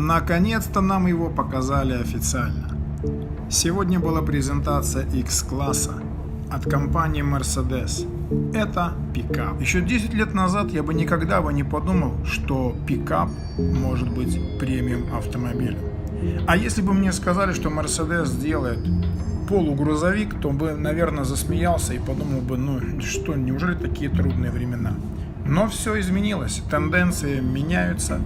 Наконец-то нам его показали официально. Сегодня была презентация X-класса от компании Mercedes. Это пикап. Еще 10 лет назад я бы никогда не подумал, что пикап может быть премиум автомобилем. А если бы мне сказали, что Mercedes делает полугрузовик, то бы, наверное, засмеялся и подумал бы, ну что, неужели такие трудные времена? Но все изменилось, тенденции меняются,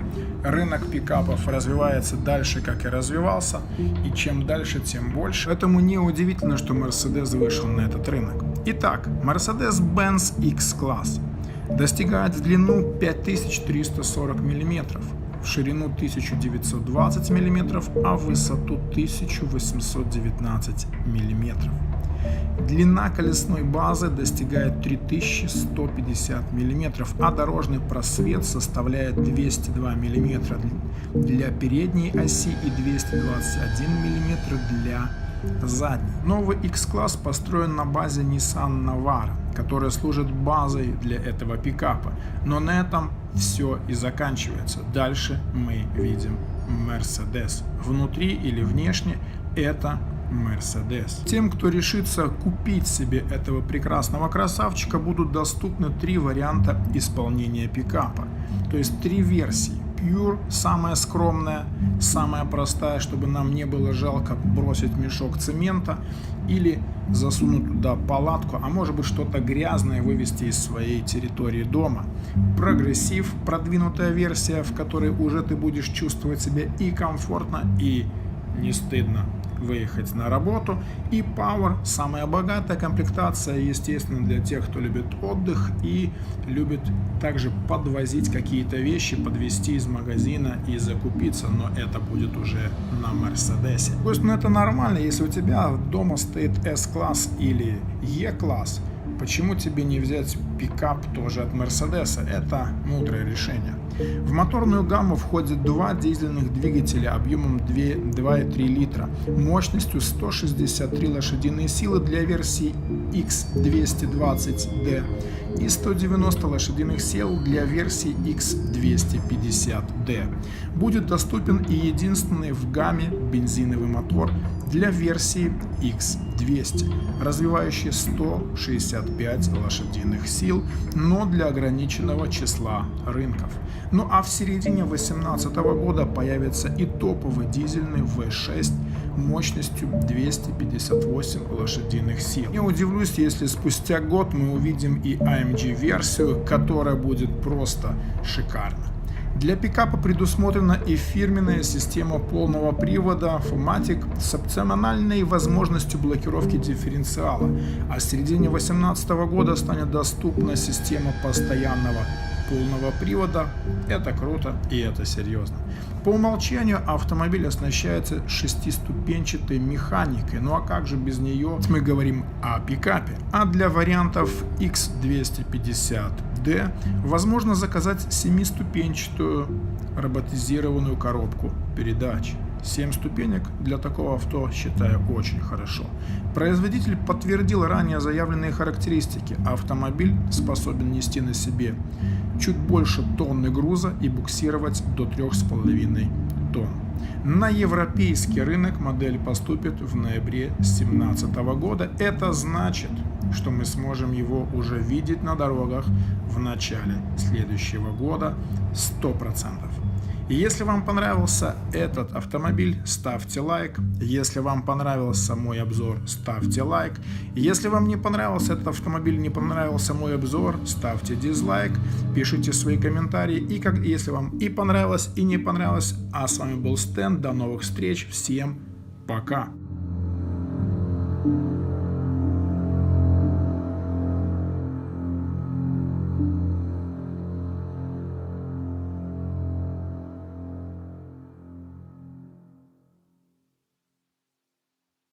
рынок пикапов развивается дальше, как и развивался, и чем дальше, тем больше. Поэтому неудивительно, что Mercedes вышел на этот рынок. Итак, Mercedes-Benz X-Class достигает в длину 5340 мм, в ширину 1920 мм, а в высоту 1819 мм. Длина колесной базы достигает 3150 мм, а дорожный просвет составляет 202 мм для передней оси и 221 мм для задней. Новый X-класс построен на базе Nissan Navara, которая служит базой для этого пикапа. Но на этом все и заканчивается. Дальше мы видим Mercedes. Внутри или внешне это Mercedes. Тем, кто решится купить себе этого прекрасного красавчика, будут доступны 3 варианта исполнения пикапа. То есть 3 версии. Pure, самая скромная, самая простая, чтобы нам не было жалко бросить мешок цемента или засунуть туда палатку, а может быть что-то грязное вывести из своей территории дома. Прогрессив, продвинутая версия, в которой уже ты будешь чувствовать себя и комфортно, и не стыдно выехать на работу. И Power, самая богатая комплектация, естественно, для тех, кто любит отдых и любит также подвозить какие-то вещи, подвезти из магазина и закупиться, но это будет уже на Мерседесе. То есть, ну, это нормально, если у тебя дома стоит S-класс или E-класс, почему тебе не взять пикап тоже от Мерседеса? Это мудрое решение. В моторную гамму входит 2 дизельных двигателя объемом 2,3 литра, мощностью 163 лошадиные силы для версии X220D и 190 лошадиных сил для версии X250D. Будет доступен и единственный в гамме бензиновый мотор для версии X200, развивающий 165 лошадиных сил, но для ограниченного числа рынков. Ну а в середине 2018 года появится и топовый дизельный V6 мощностью 258 лошадиных сил. Не удивлюсь, если спустя год мы увидим и AMG-версию, которая будет просто шикарна. Для пикапа предусмотрена и фирменная система полного привода Fomatic с опциональной возможностью блокировки дифференциала, а в середине 2018 года станет доступна система постоянного полного привода. Это круто и это серьезно. По умолчанию автомобиль оснащается 6-ступенчатой механикой, ну а как же без нее? Мы говорим о пикапе. А для вариантов X250D возможно заказать 7-ступенчатую роботизированную коробку передач. 7 ступенек для такого авто, считаю, очень хорошо. Производитель подтвердил ранее заявленные характеристики. Автомобиль способен нести на себе чуть больше тонны груза и буксировать до 3,5 тонн. На европейский рынок модель поступит в ноябре 2017 года. Это значит, что мы сможем его уже видеть на дорогах в начале следующего года 100%. И если вам понравился этот автомобиль, ставьте лайк. Если вам понравился мой обзор, ставьте лайк. Если вам не понравился этот автомобиль, не понравился мой обзор, ставьте дизлайк, пишите свои комментарии. И если вам и понравилось, и не понравилось. А с вами был Стэн. До новых встреч. Всем пока.